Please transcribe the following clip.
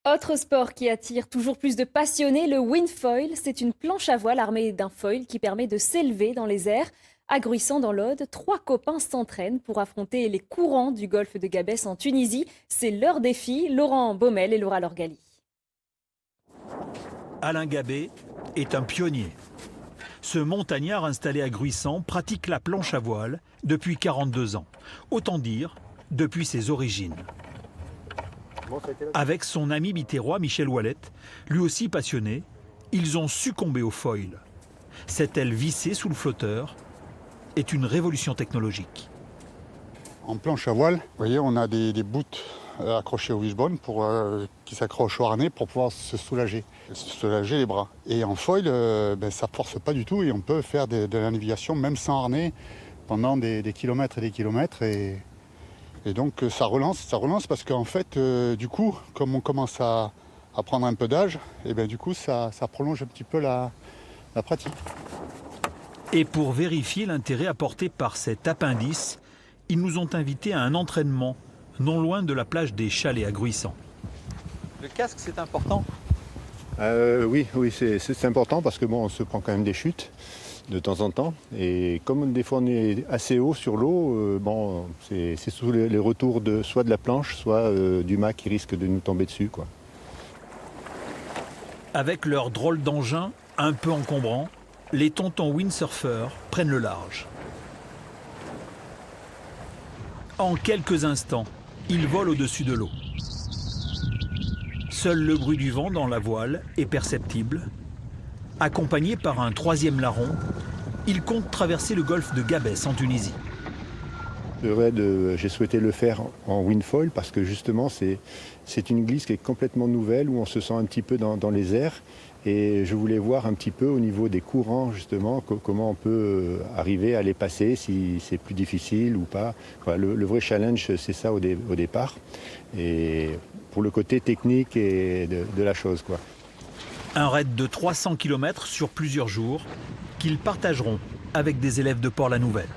Autre sport qui attire toujours plus de passionnés, le windfoil. C'est une planche à voile armée d'un foil qui permet de s'élever dans les airs. À Gruissant dans l'Aude, 3 copains s'entraînent pour affronter les courants du golfe de Gabès en Tunisie. C'est leur défi. Laurent Baumel et Laura Lorgali. Alain Gabé est un pionnier. Ce montagnard installé à Gruissant pratique la planche à voile depuis 42 ans. Autant dire, depuis ses origines. Avec son ami biterrois Michel Ouellette, lui aussi passionné, ils ont succombé au foil. Cette aile vissée sous le flotteur est une révolution technologique. En planche à voile, vous voyez, on a des bouts accrochés au wishbone qui s'accrochent au harnais pour pouvoir se soulager les bras. Et en foil, ça ne force pas du tout et on peut faire de la navigation même sans harnais pendant des kilomètres et des kilomètres. Et donc ça relance parce qu'en fait, du coup, comme on commence à prendre un peu d'âge, et du coup ça prolonge un petit peu la pratique. Et pour vérifier l'intérêt apporté par cet appendice, ils nous ont invités à un entraînement non loin de la plage des Chalets à Gruissant. Le casque, c'est important? Oui, c'est important parce que on se prend quand même des chutes de temps en temps. Et comme des fois on est assez haut sur l'eau, c'est sous les retours soit de la planche, soit du mât qui risque de nous tomber dessus, quoi. Avec leur drôle d'engin un peu encombrant, les tontons windsurfers prennent le large. En quelques instants, ils volent au-dessus de l'eau. Seul le bruit du vent dans la voile est perceptible. Accompagné par un troisième larron, ils comptent traverser le golfe de Gabès en Tunisie. J'ai souhaité le faire en windfoil parce que justement c'est une glisse qui est complètement nouvelle où on se sent un petit peu dans les airs et je voulais voir un petit peu au niveau des courants justement comment on peut arriver à les passer, si c'est plus difficile ou pas. Voilà, le vrai challenge c'est ça au départ et pour le côté technique et de la chose, quoi. Un raid de 300 km sur plusieurs jours qu'ils partageront avec des élèves de Port-la-Nouvelle.